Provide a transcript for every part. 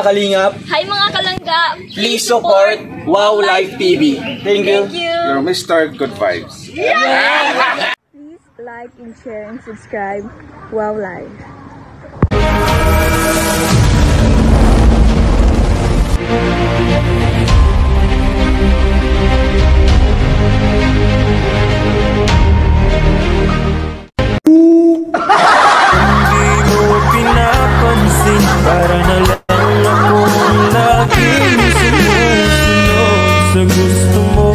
Kalingap. Hi mga kalangga! Please support Wow Life TV. Thank you. You're Mr. Good Vibes. Yeah. Please like and share and subscribe Wow Life. Para na lang akong laging sumusunod sa gusto mo.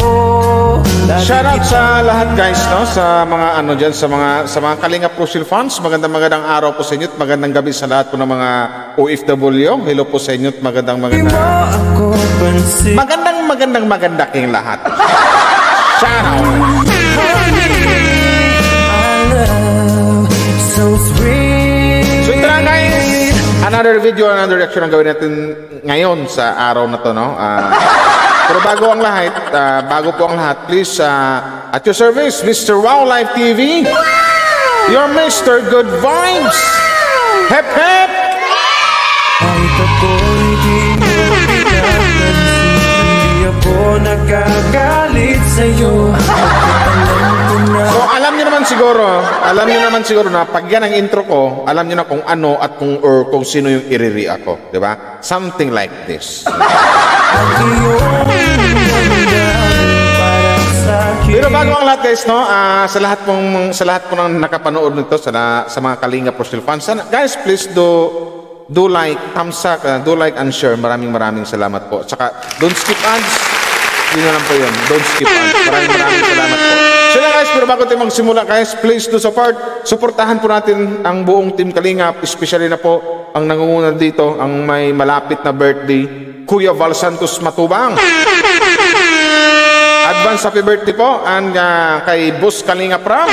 Shout out sa lahat guys, no? Sa mga ano diyan, sa mga Kalingap Crucial Fans. Magandang araw po sa inyo at magandang gabi sa lahat po ng mga OFW. Hello po sa inyo at magandang king lahat. Shout out. So sweet. So ito na guys, another video, another reaction ang gawin natin ngayon sa araw na to, no? Pero bago po ang lahat, please, at your service, Mr. Wow Life TV, your Mr. Good Vibes. Hep hep! Kahit ako'y di mo pinapansin, hindi ako nagagalit sa'yo. So alam niyo naman siguro na pag yan ang intro ko, alam niyo na kung ano at kung sino yung i-react ko, di ba? Something like this. Pero bago ang lahat guys, no, sa lahat po ng nakapanood nito, sa mga Kalingap Crucial Fans, guys, please do like, thumbs up, do like and share. Maraming salamat po. Tsaka don't skip ads. Yun na lang po yun. Don't skip ads. Maraming salamat po. So yeah guys, pero bago tayo magsimula guys, please do supportahan po natin ang buong Team Kalingap, especially na po ang nangunguna dito, ang may malapit na birthday, Kuya Val Santos Matubang. Advance happy birthday po and kay Boss Kalingap Ram,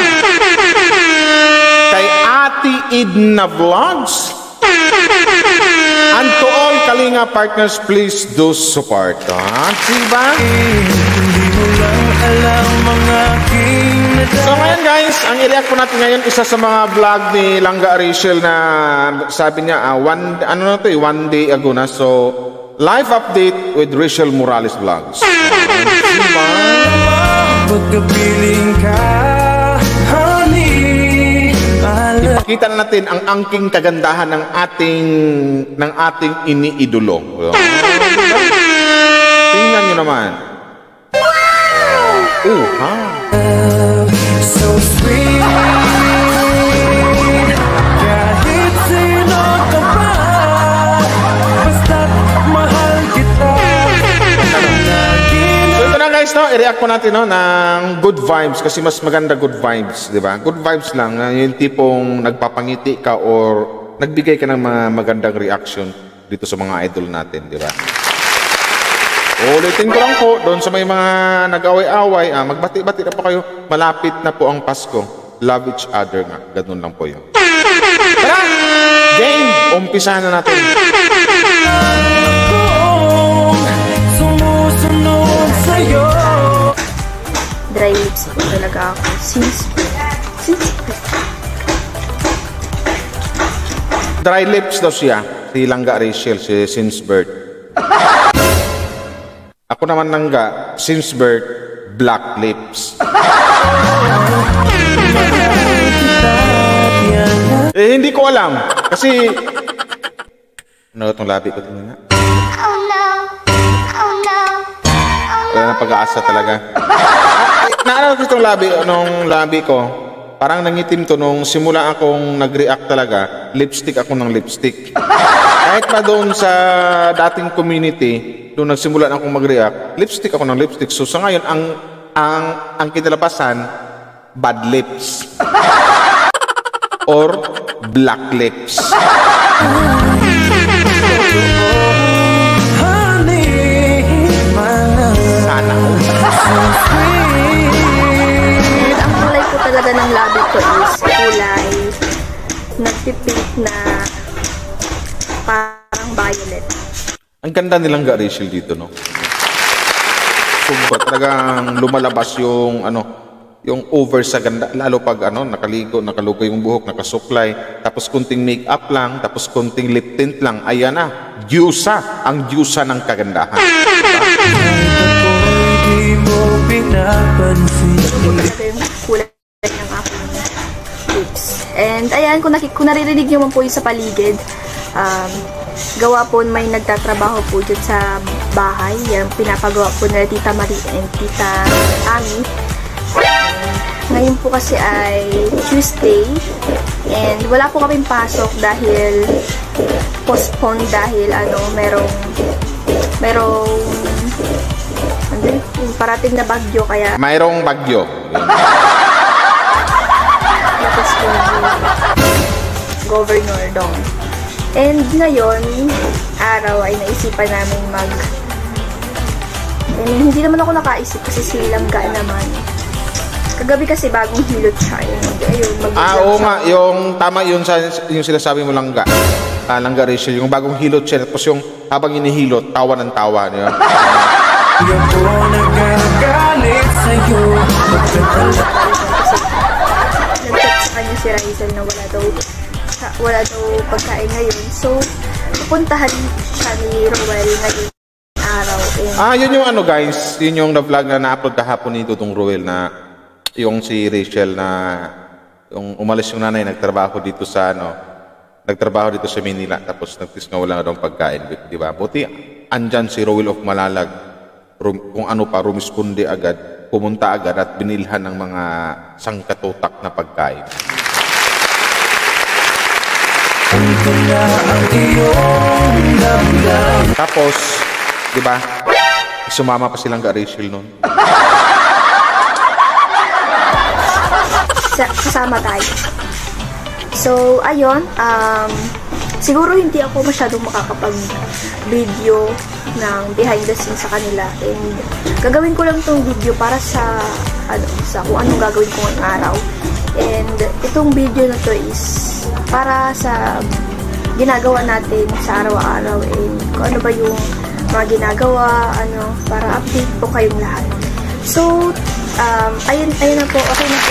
kay Ate Edna Vlogs, and to all Kalingap partners, please do support. Diba? So ngayon guys, ang i-react po natin ngayon, isa sa mga vlog ni Langga Rachel na sabi niya, one day ago na. So, live update with Rachel Morales Vlogs. Diba? Ipakita na natin ang angking kagandahan ng ating iniidolo. Tingnan nyo naman. So sweet. Kahit sino ka pa, basta't mahal kita. So ito na guys, no, i-react po natin, no, ng good vibes kasi mas maganda good vibes, di ba? Good vibes lang, yung tipong nagpapangiti ka or nagbigay ka ng mga magandang reaction dito sa mga idol natin, di ba? Ulitin ko lang po, doon sa may mga nag-away-away, magbati-bati na po kayo. Malapit na po ang Pasko. Love each other nga. Ganun lang po yun. Tara! Game! Umpisahan na natin. Sumusunod sa'yo. Dry lips po talaga ako. Dry lips daw siya. Si Langga Rachel, since birth. Ako naman Langga, since birth, black lips. Hindi ko alam. Kasi, ano itong labi ko? Wala na pag-aasa talaga. Naalala ko itong labi ko. Parang nangitim to nung simula akong nag-react talaga. Lipstick ako ng lipstick. Kahit pa doon sa dating community, doon nagsimula akong mag-react, lipstick ako ng lipstick. So sa ngayon, ang kinalabasan, bad lips. Or black lips. Sana. Ang kulay ko talaga ng labi ko is kulay nagpipink na parang violet. Ang ganda nilang Rachel dito, no? Sobra talagang lumalabas yung yung over sa ganda, lalo pag nakaligo, nakalugo yung buhok, nakasuklay, tapos kunting make-up lang, tapos kunting lip tint lang, ayan na, Diyosa, ang Diyosa ng kagandahan. Di mo pinapansin. Ito yung kulay ng aking lips. And ayan, kung naririnig nyo man po yung sa paligid, gawa po may nagtatrabaho po dyan sa bahay. Yan, pinapagawa po nila Tita Marie and Tita Ami. Ngayon po kasi ay Tuesday and wala po kaming pasok dahil postpone dahil merong parating na bagyo kaya Mayroong bagyo. tapos po Governor Dong. And ngayon, araw ay naisipan namin hindi naman ako nakaisip kasi silangga naman. Kagabi kasi bagong hilot siya. Oo nga, yung tama yung sinasabi mo langga. Langga Rachel, yung bagong hilot siya. Tapos yung habang inihilot, tawa ng tawa. Di ba? Di ako nagagalit sa'yo. Nag-text sa kanya si Raisel na wala daw pagkain ngayon. So, pupuntahan siya ni Roel ngayon araw. Yun yung guys, yun yung na-vlog na na-upload kahapon ni Dudong Roel na yung si Rachel na yung umalis yung nanay, nagtrabaho dito sa Manila, tapos nagtis nga wala daw pagkain, di ba? Buti andyan si Roel of Malalag, kung rumisponde agad, pumunta agad at binilhan ng mga sangkatutak na pagkain. Tapos, di ba? Sumama pa silang Rachel nun. Kasama tayo. So, ayun. Siguro hindi ako masyadong makakapag-video ng behind the scenes sa kanila. And gagawin ko lang itong video para sa kung anong gagawin ko ngayong araw. And itong video na to is para sa ginagawa natin sa araw-araw. And kung ano ba yung mga ginagawa, para update po kayong lahat. So, ayun na po. Okay na po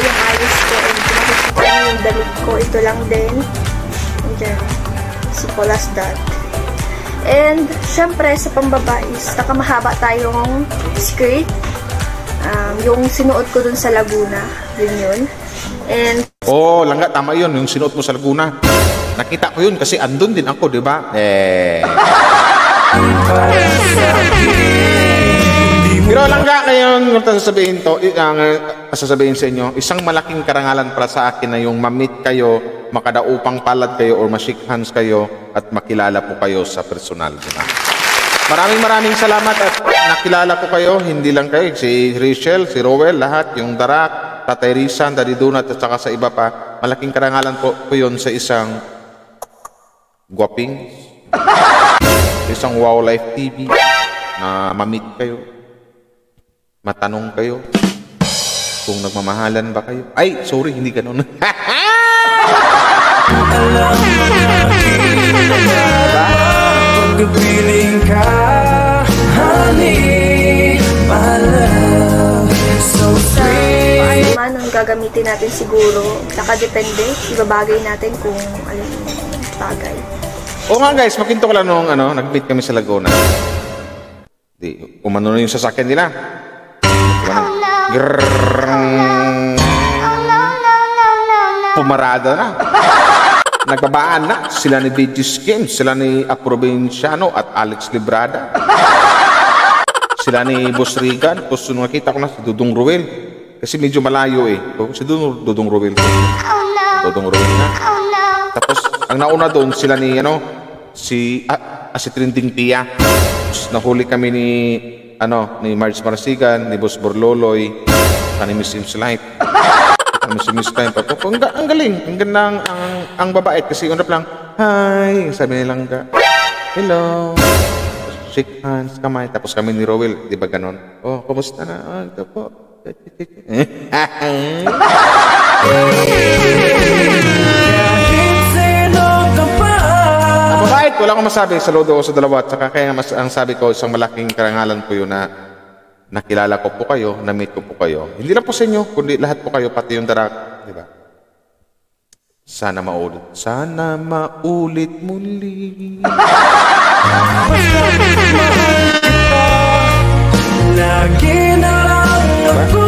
yung ayos ko. And pinakita yung damit ko. Ito lang din. Diyan. Simple as that. And, syempre, sa pambaba is nakamahaba tayong skirt. Yung sinuot ko dun sa Laguna. Yun. And, langga, tama yun. Yung sinuot mo sa Laguna. Nakita ko yun kasi andun din ako, di ba? Pero langga ngayon, sasabihin sa inyo, isang malaking karangalan para sa akin na yung ma-meet kayo, makadaupang palad kayo or ma-shake hands kayo at makilala po kayo sa personal. Diba? Maraming salamat at nakilala ko kayo, hindi lang kayo, si Rachel, si Roel, lahat, yung Darak, Tatay Rizan, Daddy Donut at saka sa iba pa. Malaking karangalan po yun sa isang guwaping, isang Wow Life TV na ma-meet kayo. Matanong kayo kung nagmamahalan ba kayo. Ay, sorry, hindi ganun. Alam mo na pagkapiling ka, honey, my love, so sweet. paano naman ang gagamitin natin siguro. Nakadepende. Ibabagay natin kung alin bagay. Oo nga guys, makinto ko lang nung nag-meet kami sa Laguna. Umano na yung sasakyan nila. Pumarada na. Nagbabaan na. Sila ni BG Games, sila ni Provinciano at Alex Librada. Sila ni Boss Regan. Tapos nakita ko na si Dudong Ruel. Kasi medyo malayo eh. Si Dudong Ruel. Dudong Ruel na. Tapos ang nauna doon sila ni si Trending Pia. Tapos nahuli kami ni Marge Marsigan, ni Boss Borloloy, ni Miss Sims Life. Si Miss Time pa. Ang galing. Ang gandang ang babait. Kasi unap lang, hi. Sabi nilang hello. Shake hands, kamay. Tapos kami ni Rowell. Di ba ganon? Oh, kumusta na? Ito po. Mabait. Wala akong masabi. Saludo ko sa dalawa. At saka kaya ang sabi ko, isang malaking karangalan po yun na nakilala ko po kayo, na-meet ko po kayo. Hindi lang po sa inyo, kundi lahat po kayo, pati yung darak, di ba? Sana maulit. Sana maulit muli. Lagi na lang ako.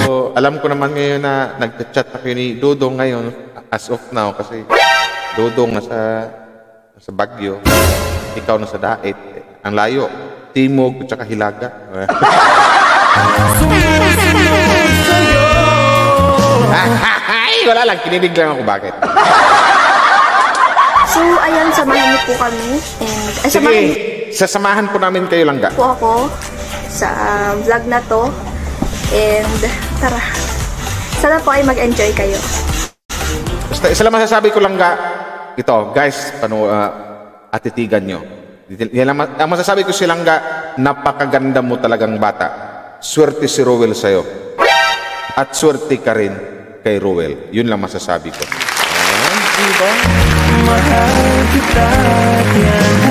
So, alam ko naman ngayon na nag-chat ako ni Dodong ngayon, as of now, kasi Dodong nasa Baguio, ikaw nasa Daet, ang layo, Timog, at saka Hilaga. Ay, wala lang, kinilig lang ako, bakit? So, ayan, samahan niyo po kami. And, Sige, sasamahan po namin kayo lang, po ako sa vlog na to. And, tara. Sana po ay mag-enjoy kayo. Basta, isa lang masasabi ko lang, ito, guys, atitigan nyo. Yan lang, ang masasabi ko silang, napakaganda mo talagang bata. Swerte si Rowel sa'yo. At swerte ka rin kay Rowel. Yun lang masasabi ko. Ayan, diba? Mahal kita, yan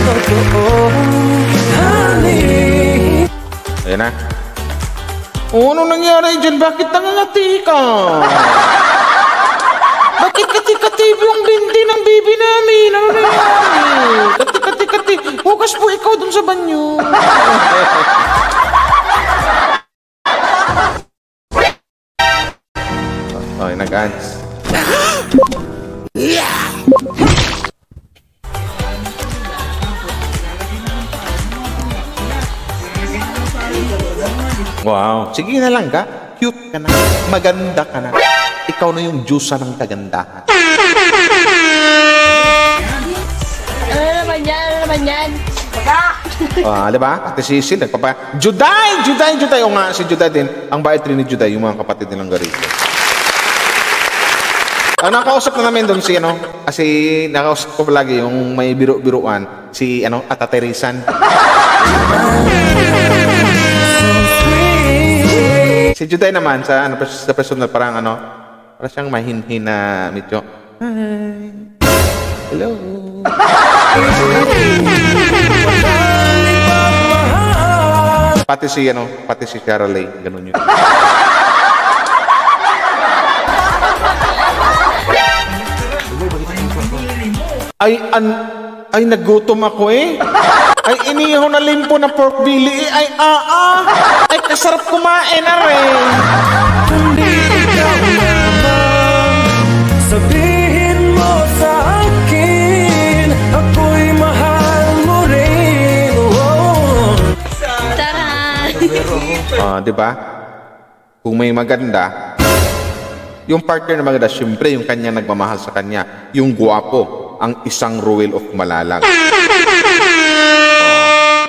totoo, honey. Ayan na. Ano nangyari dyan? Bakit nangangati ka? Bakit kati-kati yung binti ng bibi namin? Ano nangyari? Kati-kati-kati. Hukas po ikaw dun sa banyo. Okay, nag-ans. Wow. Sige na lang ka. Cute ka na. Maganda ka na. Ikaw na yung Diyosa ng kagandahan. Ano naman yan? Ano naman yan? Diba? Ate Cecil, nagpapa... Juday! Juday! Juday! O nga, si Juday din. Ang bait rin ni Juday, yung mga kapatid nilang garito. Nakausap na namin doon si, kasi nakausap ko lagi yung may biro-biruan, si, Ata Teresan. Si Juday naman, sa personal, parang, parang siyang mahinhin na medyo, hi, hello. Pati si Charlie, ganun yun. Ay, nagutom ako eh. Ay, inihaw na limpo na pork belly eh. Ay, Ay, kasarap kumain na rin. Kundi ikaw naman, sabihin mo sa akin, ako'y mahal mo rin. Diba? Kung may maganda, yung partner na maganda, syempre yung kanya nagmamahal sa kanya, yung guwapo, ang isang Rowel of Malalag.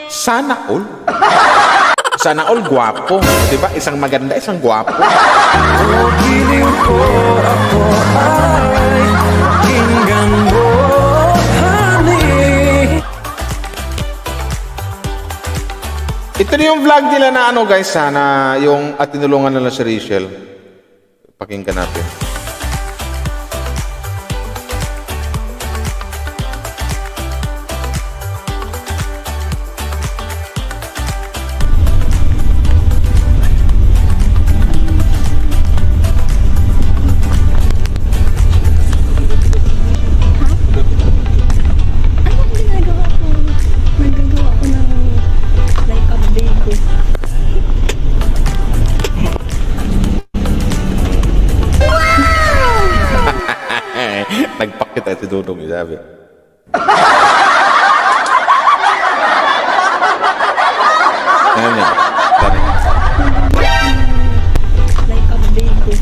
Sana all. Sana all guwapo. Diba? Isang maganda, isang guwapo. Piling ko ako ay pakinggan mo, honey. Ito na yung vlog nila na guys, sana yung at tinulungan nila si Rachel. Pakinggan natin. Nagpakit tayo si Dudong, sabi. Ano yan? Like a baby.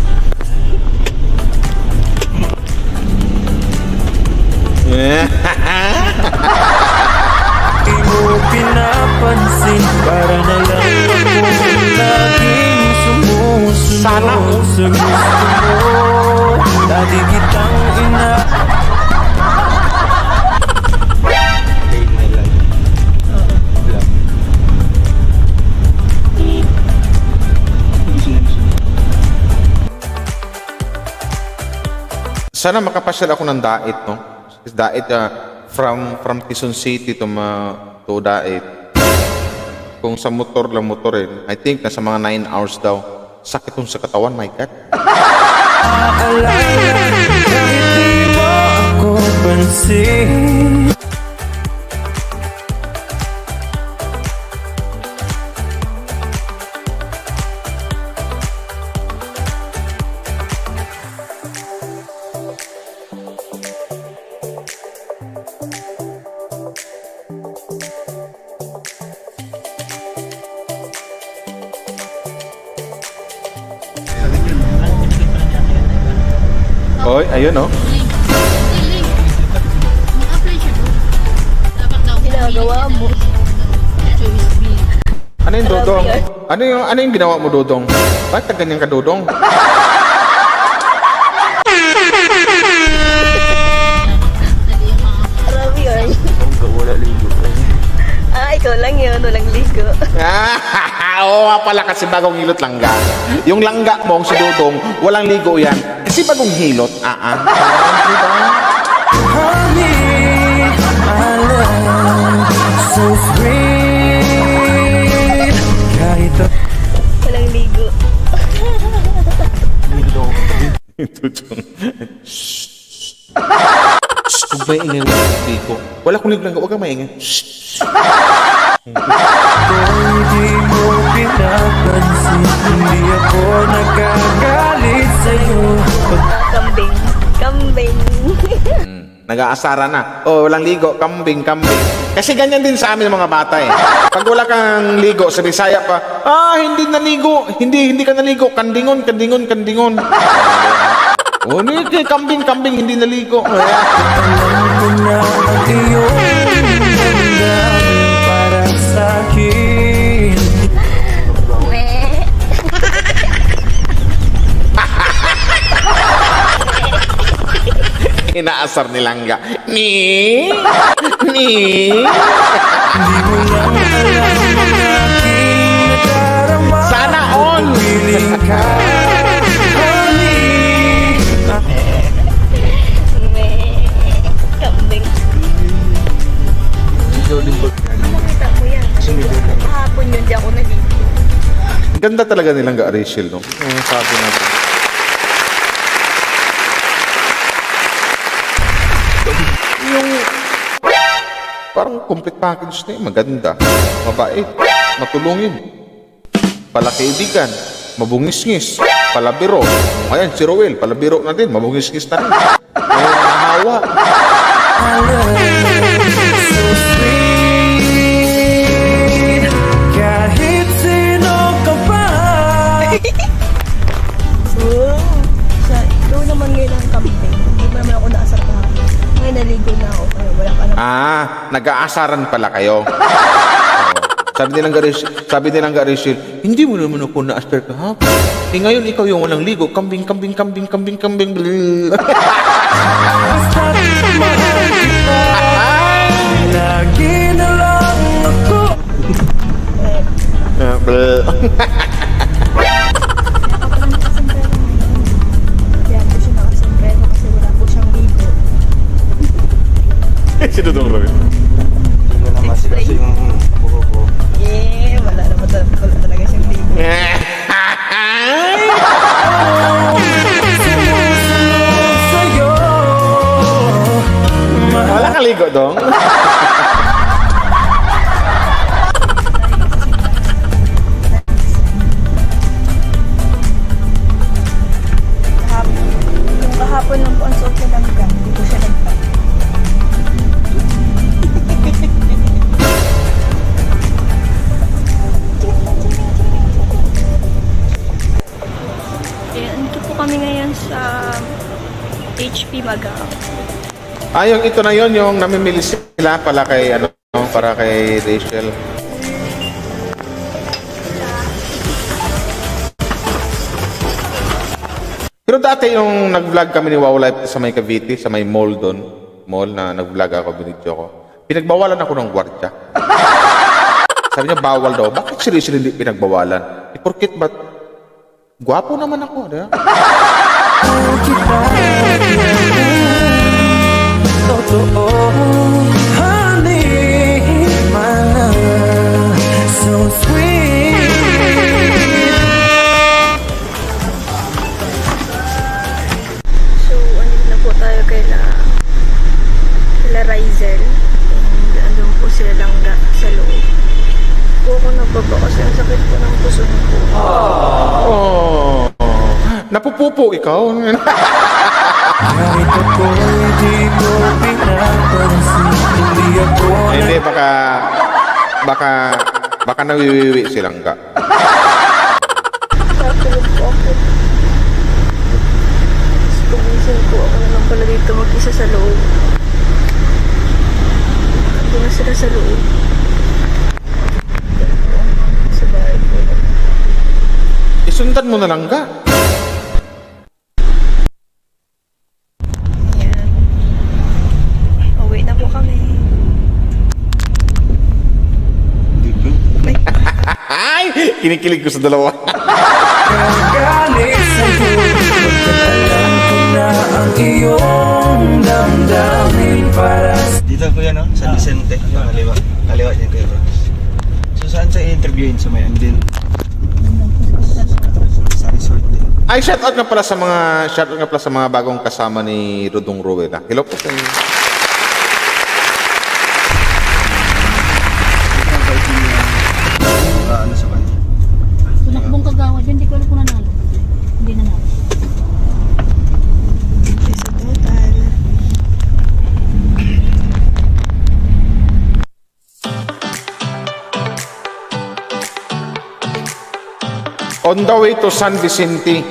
Di mo pinapansin, para na lang ako laging sumusunod Sana sa gusto mo. Dati kitang ina. Sana makapasyal ako ng Daet, no? Daet, from Quezon City to Daet. Kung sa motor lang motorin, I think nasa mga 9 hours daw. Sakit sa katawan, my God. Aalala, kahit di mo ako pansin. Oy, ayun oh. Ginagawa mo. Ano yung Dodong? Ano yung ginawa mo, Dodong? Bakit ganyan ka, Dodong? Marami yun. Ikaw lang yun. Walang ligo. Oo nga pala kasi bagong hilot langga. Yung langga mo, si Dodong, walang ligo yan. Kasi bagong hilot, diba? Honey, I love so sweet. Kahit Walang ligo. Dodong. Huwag ba ingay mo ligo? Wala kong ligo langga, huwag kang maingay. kung di mo pinapansin, hindi ako nagagalit sa'yo. Kambing. Kambing. Nag-aasara na. Oh, walang ligo. Kambing. Kasi ganyan din sa amin mga bata eh. Pag wala kang ligo, sa Bisaya pa, hindi naligo. Hindi ka naligo. Kandingon. Oh, kambing, hindi naligo. Alam ko na ang iyong damdamin para sa'kin. Inaasar ni Langga. Ni. Hindi mo lang alam ang aking nadarama. Sana all. Piling ka, honey. Kambing. Nakita mo yan. Kahapon yun, di ako naligo. Ganda talaga ni Langga Rachel, no? Yung sabi natin. Yung parang complete package na yun. Maganda, mabait, matulungin, palakaibigan, mabungis-ngis, palabiro. Ayan, si Roel, palabiro na din, mabungis-ngis na rin. Nahawa. So sweet. Kahit sino ka pa. Ikaw naman ngayon ang kambing. Hindi mo naman ako naasar ka. Ngayon naligo na ako. Kaya wala ka naman. Nag-aasaran pala kayo. Sabi nilang Garishil, hindi mo naman ako na-astar ka, ha? Ngayon ikaw yung walang ligo. Kambing. Basta't mahal kita. Lagi na lang ako. Kaya po siya nakasombrero kasi wala po siyang ligo. Si Dudong Roy. Wala naman talaga siyang ligo. Sumusunod sa'yo. Wala kang ligo, Dong? Yung kahapon lang po ang suot niya lang ka. Hindi po siya nagpa. Andito po kami ngayon sa HP Magao. Yung ito na yung namimili sila para kay Rachel. Pero dati yung nag-vlog kami ni Wow Life sa may Cavite, sa may mall doon, mall na nag-vlog ako, binidyo ko. Pinagbawalan ako ng gwardiya. Sabi niya bawal daw. Bakit si Rachel hindi pinagbawalan? Porkit ba't gwapo naman ako, diba? Totoo, honey, my love, so Baba kasi ang sakit ko ng puso ko. Oh. Napupupo ikaw. Kahit ako'y di ko pinapansin, hindi ako Hindi, baka nawiwiwi silang ka. Nakatulog po ako. Gumising po ako na lang pala dito mag-isa sa loob. Hindi na sila sa loob. Sa bahay po. Isundan mo na lang ka. Ayan. Uwi na po kami. Ay! Kinikilig ko sa dalawa. galing sa'yo. Alam ko na ang iyong damdamin para Dito kuya no, San Vicente, kaliwa. Kaliwa niya kuya bro. So saan sa interviewin sa may andin? Sa resort din. Ay, shoutout nga pala sa mga bagong kasama ni Rudong Ruel. Hello po sa inyo. Ano sa kanya? Tunakbong kagawad yun, hindi ko alam kung nanalo. Hindi nanalo. Okay, sa total. On the way to San Vicente.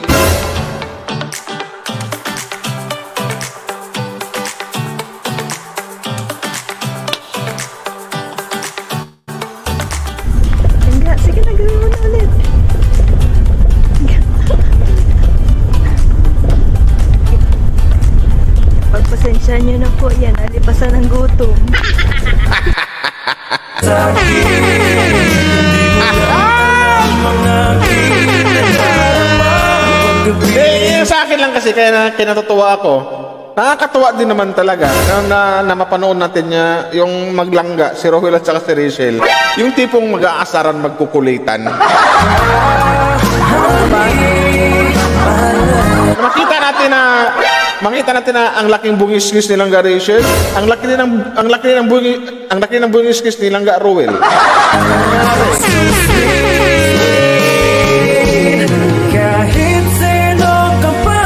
Hangga, sige na, gawin mo na ulit. Pagpasensya nyo na po yan, alipasan ng gutom. Sa akin lang kasi, kaya kinatutuwa ako. Nakakatuwa din naman talaga na mapanood natin niya yung maglangga, si Rohel at saka si Rachel. Yung tipong mag-aasaran, magkukulitan. Makita natin na ang laking bungis-ngis nilang ga Rachel, ang laki ng bungis-ngis nilang ga Rohel. kahit sino ka pa,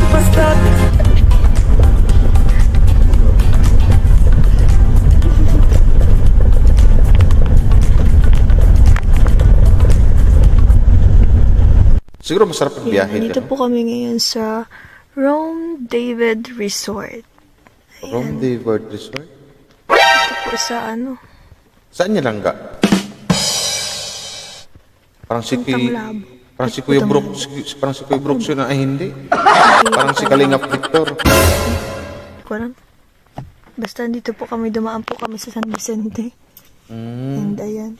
basta't Siguro masarap ang biyahe. Dito po kami ngayon sa Rome David Resort. Rome David Resort? Ito po sa ano? Saan niya langga? Parang si Tanglab. Parang si Kuya Brooks, parang si Kuya Brooks yun, ay hindi. Parang si Kalingap Victor. Ko alam. Basta dito po kami, dumaan po kami sa San Vicente. And ayan.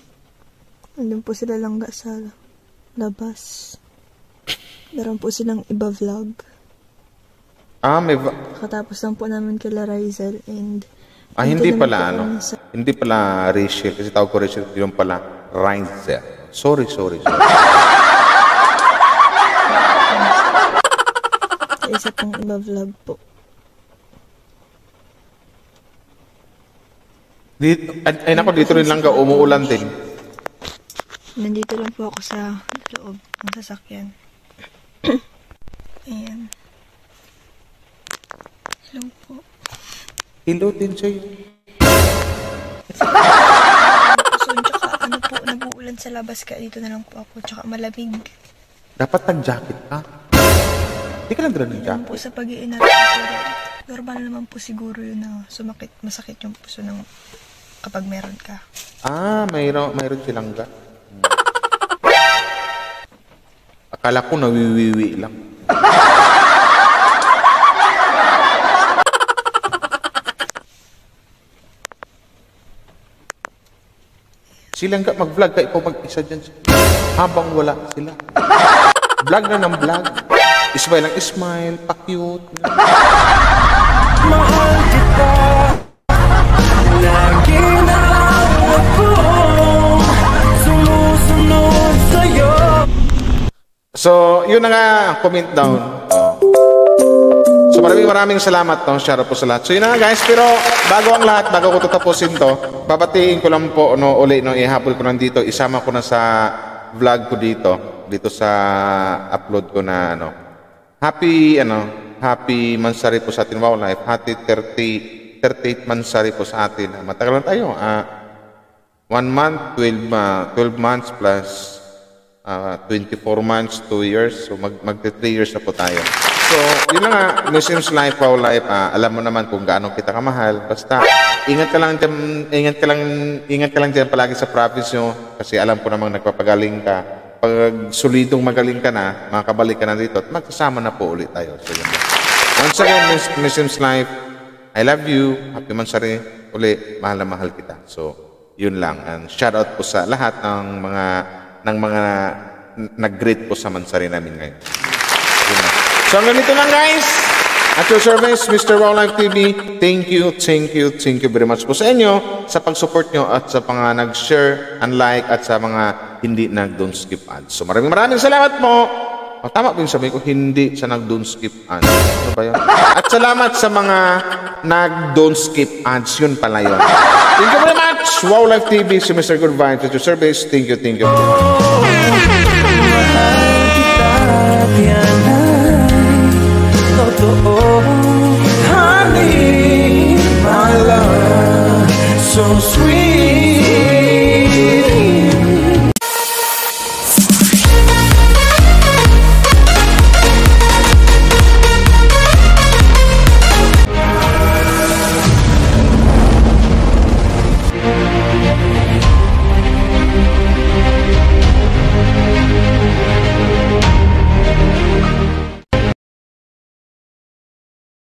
Andun po sila langga sa labas. Meron po silang iba vlog. May Katapos lang po namin kila Rizel and hindi dito pala naman po kami hindi pala Rachel, kasi tawag ko Rachel, yung pala Rizel. Sorry. isa pong iba vlog po. Ay nako, dito rin lang ka, umuulan din. Nandito lang po ako sa loob ng sasakyan. Ayan. Hello po. Hello din sa'yo. So, tsaka ano po, nag-uulan sa labas kaya dito na lang po ako. Tsaka malamig. Dapat nag-jacket ka. Hindi ka lang dala ng Yan po jacket. sa pag-iinat. Pero normal naman po siguro yun na masakit yung puso ng kapag meron ka. Mayroon silang ga. Akala ko nawiwiwi lang. Silang ga, mag-vlog ka, ikaw mag-isa dyan. Habang wala sila. Vlog na ng vlog. Ismile lang ismile, pa-cute. mahal kita. Lagi na ako sumusunod sa'yo. So, yun na nga, comment down. So, maraming salamat, no? Shout out po sa lahat. So yun na nga, guys, pero bago ang lahat, bago ko tatapusin to, babatiin ko lang po, no, uli, no, ihabol ko nandito, isama ko na sa vlog ko dito sa upload ko na, ano, happy mansari po sa atin, Wow Life, happy 38 mansari po sa atin. Matagal lang tayo, 1 month, 12 months plus 24 months, 2 years, so magti 3 years na po tayo. So, yun lang nga, Muslims Life, Wow Life, alam mo naman kung gaano kita kamahal. Basta, ingat ka lang dyan palagi sa province nyo, kasi alam ko namang nagpapagaling ka. Pag solidong magaling ka na, makakabalik ka na dito, at magsasama na po ulit tayo. So, yun lang. Once again, Muslims Life, I love you, happy mansari, uli, mahal na mahal kita. So, yun lang. And shout out po sa lahat ng mga nag-greet po sa mansari namin ngayon. Yun lang. So hanggang dito lang, guys. At your service, Mr. Wow Life TV. Thank you very much po sa inyo sa pag-support nyo at sa mga nag-share and like at sa mga hindi nag-don't skip ads. So maraming salamat po. Tama po yung sabihin ko, hindi sa nag-don't skip ads. Ano ba yun? At salamat sa mga nag-don't skip ads. Yun pala yun. Thank you very much. Wow Life TV, si Mr. Good Vibes at your service. Thank you.